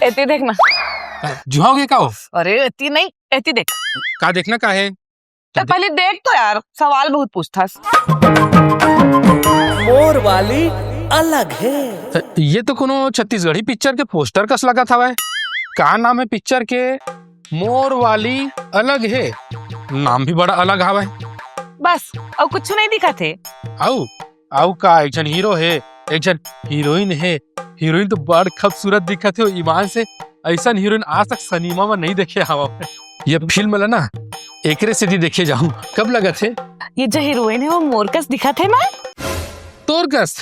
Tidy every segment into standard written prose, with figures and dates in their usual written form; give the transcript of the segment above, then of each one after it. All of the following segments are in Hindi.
एती देखना। जुहाओगे का हो? अरे एती नहीं, एती देख। का देखना का है? तो पहले देख तो यार, सवाल बहुत पूछतास। मोर वाली अलग है। ये तो कोनो छत्तीसगढ़ी पिक्चर के पोस्टर कस लगा था। का नाम है पिक्चर के? मोर वाली अलग है। नाम भी बड़ा अलग हवा है। बस और कुछ नहीं दिखा थे। आउ का एक जन हीरो है, एक जन हीरोइन है। हीरोइन तो बड़ खूबसूरत दिखा थे। ईमान से ऐसा हीरोइन आज तक सिनेमा में नहीं देखे हवा। ये फिल्म ला ना एकरे सिटी देखे जाऊं। कब लगा थे? ये जो हीरोइन है वो मोरकस दिखा थे ना? तोरकस।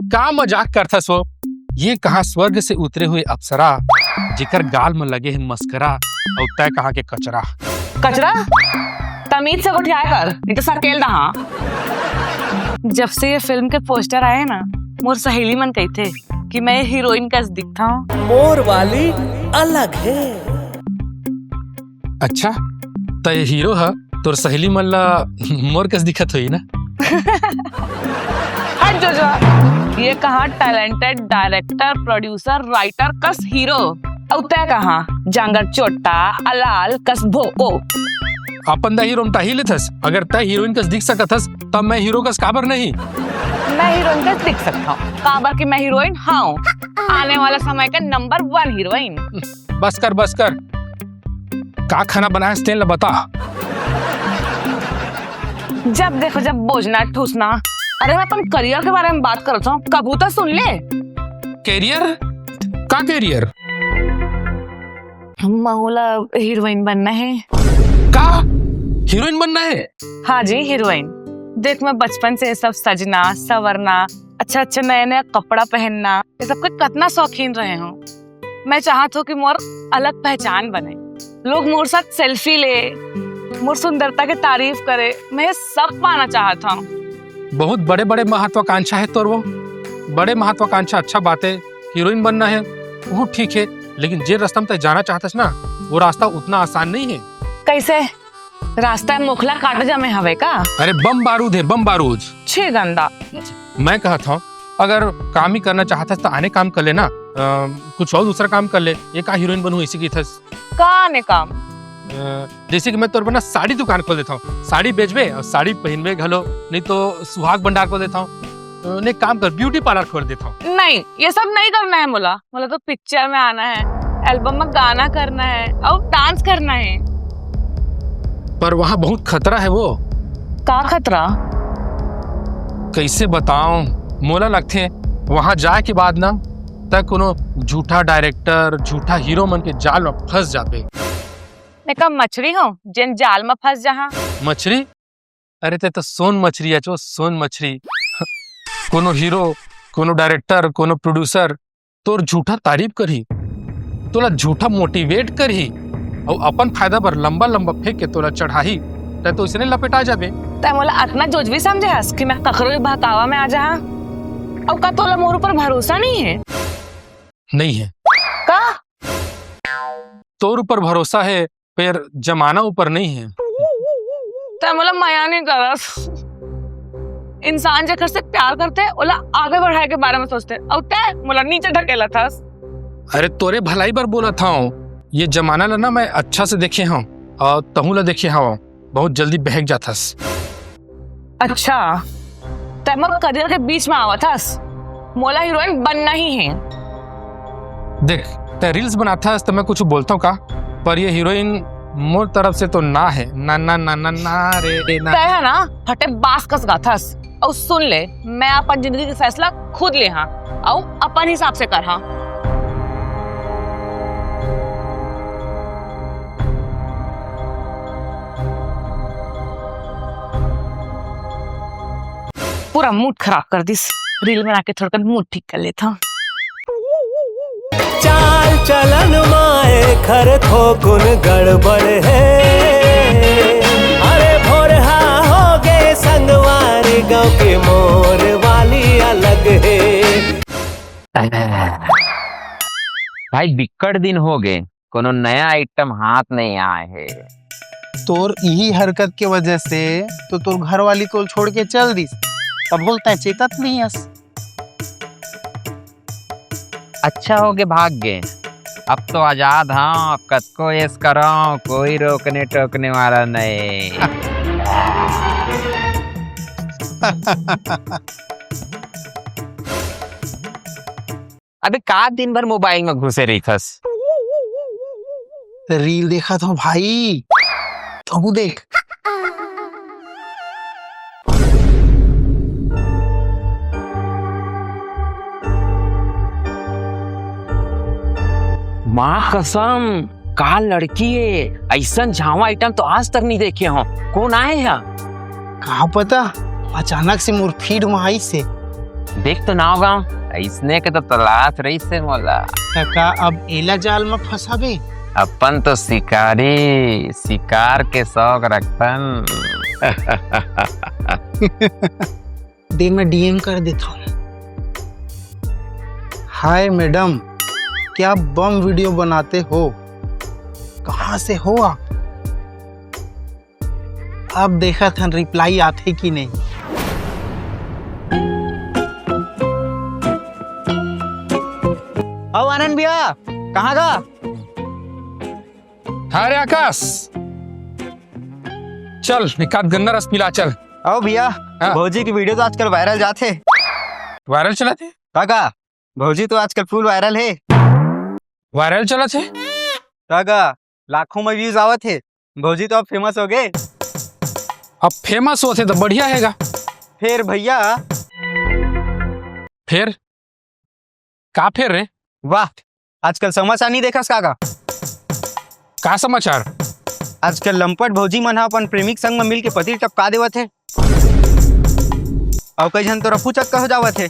का मजाक करता सो? ये कहा स्वर्ग से उतरे हुए अप्सरा जिकर गाल में लगे हैं मस्करा, और तय कहा के कचरा। कचरा तमीज से उठाया कर, नहीं तो सकेल दहा। जब से ये फिल्म के पोस्टर आए ना, मोर सहेली मन कही थे कि मैं हीरोइन कस दिखता हूँ। मोर वाली अलग है। अच्छा तो ये हीरो है तोर सहेली मन ला मोर कस दिखत हुई ना? हट जो ये कहा टैलेंटेड डायरेक्टर प्रोड्यूसर राइटर कस हीरो, और तय कहा जांगर चोटा अलाल कस भोको। अपन दा हीरो ताही लेथस। अगर तय हीरोइन कस दिख सकथस तब मैं हीरो कस काबर नहीं? मैं हीरोइन कस दिख सकता हूँ काबर कि मैं हीरोइन हाँ, आने वाला समय का नंबर 1 हीरोइन। बस कर का खाना बनाया तेल बता। जब देखो जब बोझना ठूसना। अरे मैं अपन करियर के बारे में बात करता हूँ, कबू तो सुन ले। कैरियर का कैरियर? मामूला हीरोइन बनना है। का हीरोइन बनना है? हाँ जी हीरोइन। देख मैं बचपन से सब सजना संवरना, अच्छा नया कपड़ा पहनना, ये सब का कितना शौकीन रहे हूँ। मैं चाहता हूँ कि मोर अलग पहचान बने, लोग मोर साथ सेल्फी ले, मोर सुंदरता की तारीफ करे। मैं सब पाना चाहता हूँ। बहुत बड़े बड़े महत्वाकांक्षा है तोर। वो बड़े महत्वाकांक्षा अच्छा बात है। हीरोइन बनना है वो ठीक है, लेकिन जे रास्ता में जाना चाहता ना वो रास्ता उतना आसान नहीं है। कैसे? रास्ता मोखला काटा जमे हवे का? अरे बम बारूद है, बम बारूद। छे गंदा। मैं कहता हूँ अगर काम ही करना चाहता तो आने काम कर लेना, कुछ और दूसरा काम कर ले। ये का हीरोइन बनू इसी की थस का आने काम? जैसे कि मैं तोर बना साड़ी दुकान खोल देता हूँ, साड़ी बेचबे और साड़ी पहनबे घलो, नहीं तो सुहाग भंडार खोल देता हूँ। नहीं काम कर ब्यूटी पार्लर खोल देता हूँ। नहीं ये सब नहीं करना है मोला तो पिक्चर में आना है, एल्बम में गाना करना है और डांस करना है। पर वहाँ बहुत खतरा है। वो का खतरा? कैसे बताऊं? मोला लगते वहाँ जाए के बाद ना तक कोनो झूठा डायरेक्टर झूठा हीरो मन के जाल में फंस जाते। मैं कब मछली हूँ जिन जाल में फंस जहाँ? मछली? अरे ते तो सोन मछली है, जो सोन मछली। कोनो हीरो कोनो डायरेक्टर कोनो प्रोड्यूसर तोर झूठा तारीफ करही, तोला झूठा मोटिवेट करही और अपन फायदा पर लंबा फेंक के तोला चढ़ाही, तो इसने लपेटा जाबे। तै मोला इतना जोज भी समझे हस कि मैं कखरो भी बहकावा में आ जहा? और का तोला मोर ऊपर भरोसा नहीं है? नहीं है। का? तोर ऊपर भरोसा है पर जमाना ऊपर नहीं है। तै मोला माया नहीं करस। इंसान जेकर से प्यार करते ओला आगे बढ़ाए के बारे में सोचते, और तै मोला नीचे ढकेला थस। अरे तोरे भलाई पर बोला था ये जमाना ला ना मैं अच्छा से देखे हूँ और तहु ला देखे हूँ, बहुत जल्दी बहक जाथस। अच्छा तै मोर करियर के बीच में आवा थस, मोला हीरोइन बनना ही है। देख तै रील्स बनाथस तो मैं कुछ बोलता हूँ का, पर ये हीरोइन मोर तरफ से तो ना है। ना ना ना ना ना रे ना। तै है ना फटे बास कस गाथस। और सुन ले मैं अपन जिंदगी का फैसला खुद ले हाँ, और अपन हिसाब से कर हाँ। पूरा मूड खराब कर दिस, रील में आके थोड़ा मूड ठीक कर लेता हूँ। चाल चलन माए खर थोकुन गड़बड़ है। अरे भोरहा हो गए संगवारी गाँव के मोर वाली अलग है। भाई बिक्कड़ दिन हो गए, कोनो नया आइटम हाथ नहीं आए है। तोर यही हरकत के वजह से तो तोर घर वाली को छोड़ के चल दी, तब बोलता है चेतत नहीं हस। अच्छा हो गए भाग गए। अब तो आजाद हाँ, अब कद को ऐस करो, कोई रोकने टोकने वाला नहीं। अबे का दिन भर मोबाइल में घुसे रही थस? रील देखा था भाई, तू देख। माँ कसम, का लड़की है, ऐसा झावा आइटम तो आज तक नहीं देखे हो। कौन आए है? कहा पता, अचानक से मोर फीड में आई से। देख तो ना होगा, इसने के तो तलाश रही से मोला। का अब एला जाल में फंसाबे? अपन तो शिकारी, शिकार के शौक रखतन। दे मैं डीएम कर देता हूँ। हाय मैडम, क्या बम वीडियो बनाते हो? कहाँ से हो आप? अब देखा था रिप्लाई आते कि नहीं। आओ आनंद भैया, कहाँ का? अरे आकाश, चल निकाल गन्ना रस पिला चल। आओ भैया, हाँ। भौजी की वीडियो तो आजकल वायरल जाते। वायरल चला थे? काका, भौजी तो आजकल फुल वायरल है। वायरल चला थे? काका, लाखों में व्यूज आवत है। भौजी तो अब फेमस हो गए। अब फेमस होते तो बढ़िया हैगा। फिर भैया, फिर का फिर रे? वाह, आजकल समाचार नहीं देखस काका? का समाचार? आजकल लंपट भौजी मन अपन प्रेमिक संग में मिल के पति टपका देवत है। और कई जन तो रफू चक्का हो जावत है।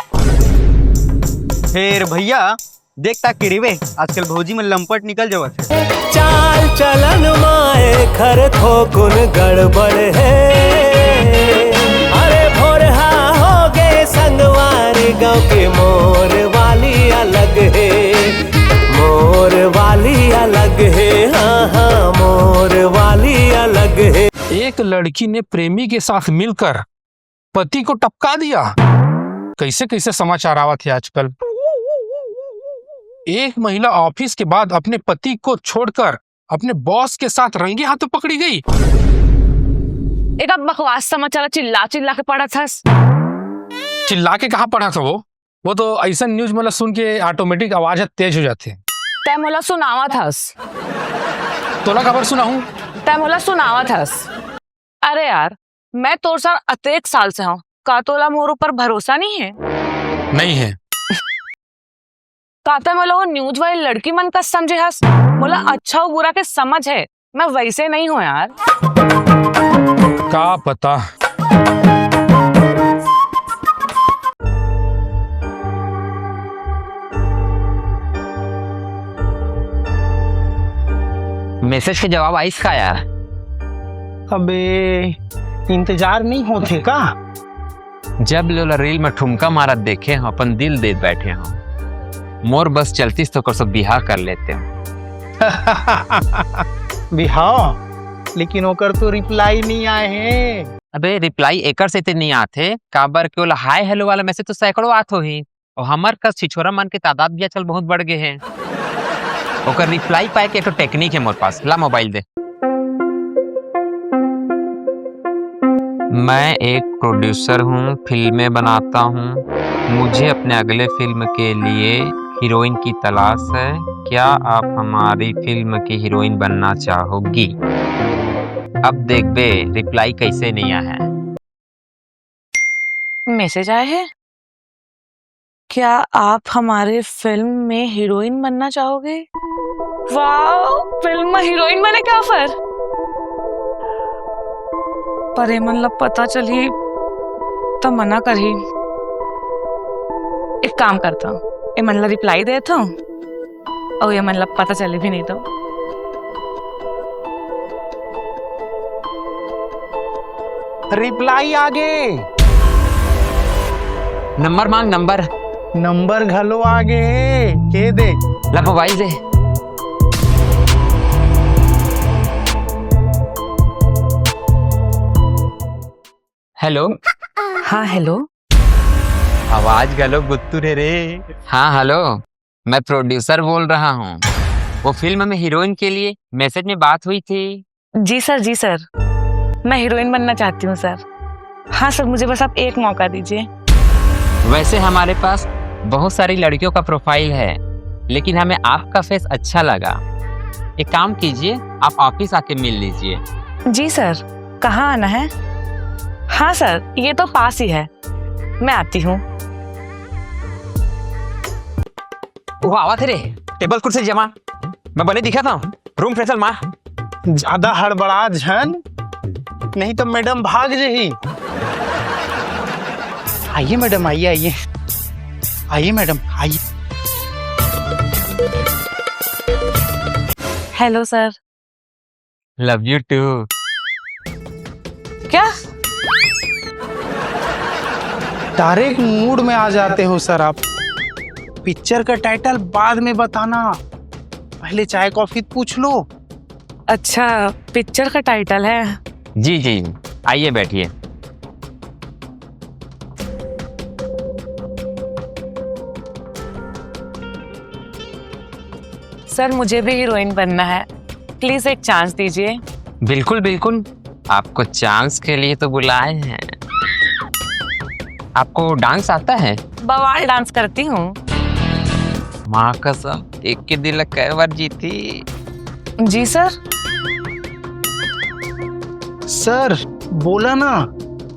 फिर भैया देखता कि रिवे आजकल भौजी में लंपट निकल जावत है। चाल चलन माए खर थोकुन गड़बड़ है। अरे भोरहा हो गए संगवारी, गाँव के मोर वाली अलग है। मोर वाली अलग है, हाँ हाँ मोर वाली अलग है। एक लड़की ने प्रेमी के साथ मिलकर पति को टपका दिया। कैसे कैसे समाचार आवत है आजकल। एक महिला ऑफिस के बाद अपने पति को छोड़कर अपने बॉस के साथ रंगे हाथों पकड़ी गई। एक अब बकवास समाचार चिल्ला चिल्ला के पड़ा था। चिल्ला के कहाँ पड़ा था वो तो ऐसा न्यूज मतलब सुन के ऑटोमेटिक आवाज तेज हो जाती है। तय मोला सुनावा थस। तोला खबर सुना हूँ। तय मोला सुनावा थस। अरे यार, मैं तोर साथ अतेक साल से हूँ, का तोला मोर ऊपर भरोसा नहीं है? नहीं है। काता मोला वो न्यूज वाली लड़की मन का समझे हस। मोला अच्छा और बुरा के समझ है, मैं वैसे नहीं हूँ यार। का पता। मैसेज के जवाब आइस का यार? अबे इंतजार नहीं होते का? जब लोला रील में ठुमका मारत देखे हम अपन दिल दे बैठे हम। मोर बस चलतीस तो कर सब बिहार कर लेते हैं। बिहार, लेकिन ओकर तो रिप्लाई नहीं आए हैं। अबे रिप्लाई एकर से नहीं आते, काबर के हाय हेलो वाला मैसेज तो सैकड़ों आत हो ही। और हमार का छिछोरा मन के तादाद भी आजकल बहुत बढ़ गए हैं। ओकर रिप्लाई पाए के एक टेक्निक है मोर पास। ला मोबाइल दे। मैं एक प्रोड्यूसर हूँ, फिल्में बनाता हूँ। मुझे अपने अगले फिल्म के लिए हीरोइन की तलाश है। क्या आप हमारी फिल्म की हीरोइन बनना चाहोगी? अब देख बे रिप्लाई कैसे नहीं आया है। मैसेज आए हैं, क्या आप हमारे फिल्म में हीरोइन बनना चाहोगे? वाह, फिल्म में हीरोइन बने क्या फिर? पर ये मतलब पता चली तो मना कर ही। एक काम करता हूँ, ये मतलब रिप्लाई देता हूँ और ये मतलब पता चले भी नहीं तो। रिप्लाई आगे। नंबर मांग, नंबर। नंबर घलो आगे के दे। ला मोबाइल दे। हेलो। हाँ हेलो। आवाज गलो गुत्तू रे रे। हाँ हेलो, मैं प्रोड्यूसर बोल रहा हूँ। वो फिल्म में हीरोइन के लिए मैसेज में बात हुई थी। जी सर, मैं हीरोइन बनना चाहती हूँ सर। हाँ सर, मुझे बस आप एक मौका दीजिए। वैसे हमारे पास बहुत सारी लड़कियों का प्रोफाइल है, लेकिन हमें आपका फेस अच्छा लगा। एक काम कीजिए, आप ऑफिस आके मिल लीजिए। जी सर, कहाँ आना है? हाँ सर, ये तो पास ही है, मैं आती हूँ। वो आवा थे रे, टेबल कुर्सी जमा। मैं बने दिखा था रूम फ्रेशर माँ। ज्यादा हड़बड़ा झन, नहीं तो मैडम भाग रही। आइए मैडम, आइए मैडम, आइए। Hello sir. Love you too. क्या? डायरेक्ट मूड में आ जाते हो सर आप। पिक्चर का टाइटल बाद में बताना, पहले चाय कॉफी पूछ लो। अच्छा, पिक्चर का टाइटल है? जी जी, आइए बैठिए। सर, मुझे भी हीरोइन बनना है, प्लीज एक चांस दीजिए। बिल्कुल बिल्कुल, आपको चांस के लिए तो बुलाए हैं। आपको डांस आता है? बवाल डांस करती हूँ। माँ कसम, एक के दिल कई बार जीती। जी सर। सर बोला ना,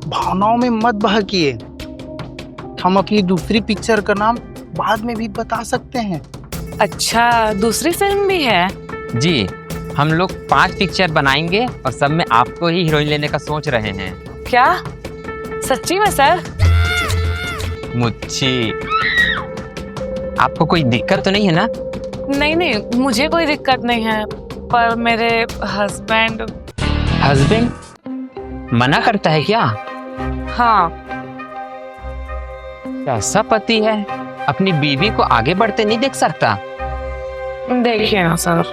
भावनाओं में मत बहकिए। हम अपनी दूसरी पिक्चर का नाम बाद में भी बता सकते हैं। अच्छा, दूसरी फिल्म भी है? जी, हम लोग 5 पिक्चर बनाएंगे और सब में आपको ही हीरोइन लेने का सोच रहे हैं। क्या सच्ची में सर? मुच्छी, आपको कोई दिक्कत तो नहीं है ना? नहीं, मुझे कोई दिक्कत नहीं है, पर मेरे हस्बैंड। हस्बैंड मना करता है क्या? हाँ। ऐसा पति है, अपनी बीवी को आगे बढ़ते नहीं देख सकता? देखिए ना सर।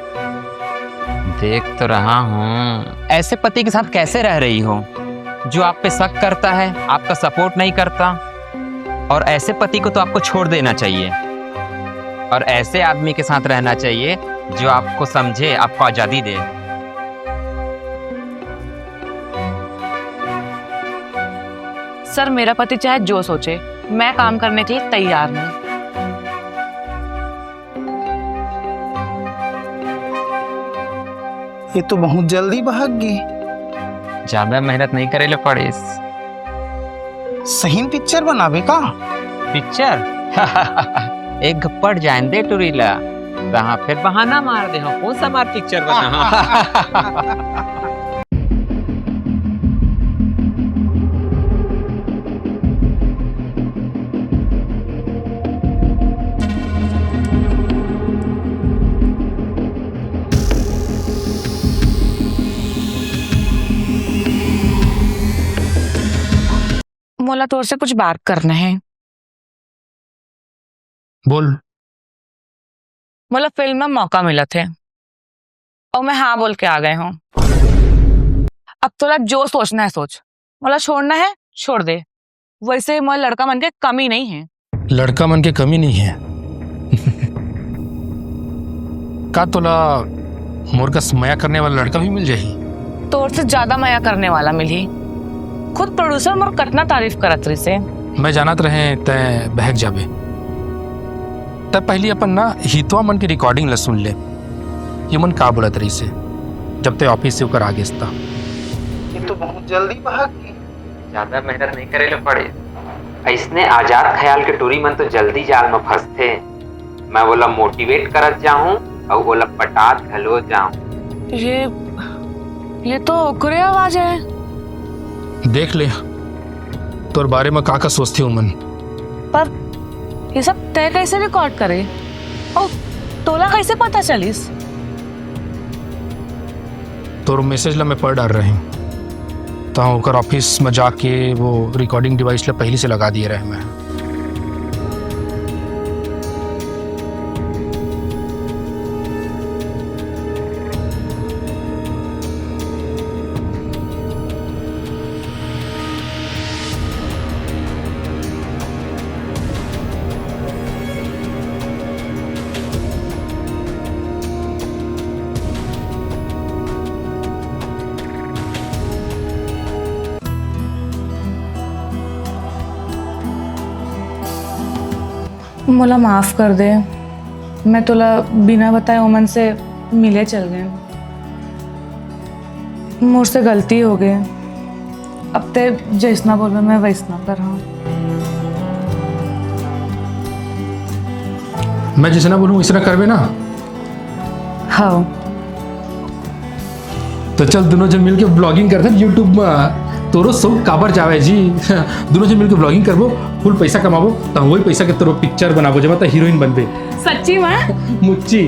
देख तो रहा हूँ। ऐसे पति के साथ कैसे रह रही हो, जो आप पे शक करता है, आपका सपोर्ट नहीं करता? और ऐसे पति को तो आपको छोड़ देना चाहिए और ऐसे आदमी के साथ रहना चाहिए जो आपको समझे, आपको आजादी दे। सर, मेरा पति चाहे जो सोचे, मैं काम करने के लिए तैयार हूँ। ये तो बहुत जल्दी भाग गई। ज्यादा मेहनत नहीं करे ले पड़े। सही पिक्चर बनावे का? पिक्चर एक गप्पड़ जान दे टुरीला, कहाँ फिर बहाना मार दे हो, कौन सा मार पिक्चर बना। मोला तोर से कुछ बात करना है। बोल। मोला फिल्म में मौका मिला थे और मैं हाँ बोल के आ गए हूँ। अब तोला जो सोचना है सोच, मोला छोड़ना है छोड़ दे। वैसे मोला लड़का मन के कमी नहीं है। लड़का मन के कमी नहीं है। का तोला मोर का माया करने वाला लड़का भी मिल जाही? तोर से ज्यादा माया करने वाला मिली। खुद प्रोड्यूसर मोर कतना तारीफ करत रही से। मैं जानत रहे तय बहक जाबे। तब पहली अपन ना हितवा मन की रिकॉर्डिंग ला सुन ले, ये मन का बोलत रही से जब ते ऑफिस से होकर आ गेस्ता। ये तो बहुत जल्दी भाग गई। ज्यादा मेहनत नहीं करे ले पड़े। ऐसने आजाद ख्याल के टूरी मन तो जल्दी जाल में फंसते। मैं बोला मोटिवेट करत जाऊं और बोला पटात घलो जाऊं। ये तो ओकरे आवाज है। देख ले तोर बारे में का सोचती हूँ मन। पर ये सब तय कैसे रिकॉर्ड करे और तोला कैसे पता चलिस? तोर मैसेज ला मैं पढ़ डाल रही हूँ, तो होकर ऑफिस में जाके वो रिकॉर्डिंग डिवाइस ला पहले से लगा दिए रहे मैं। मोला माफ कर दे, मैं तोला बिना बताए ओमन से मिले चल गए। मुझसे गलती हो गई, अब ते जैसना बोलबे मैं वैसना कर हाँ। मैं जिसना बोलूँ वैसना करबे ना। हाँ तो चल दोनों जन मिलके ब्लॉगिंग करते हैं यूट्यूब में। तोरो सब काबर जावे जी। दोनों जन मिलके ब्लॉगिंग करबो, फुल पैसा कमाबो, तो वही पैसा के तोरो पिक्चर बनाबो, जब हीरोइन बनबे। सच्ची में मुच्ची।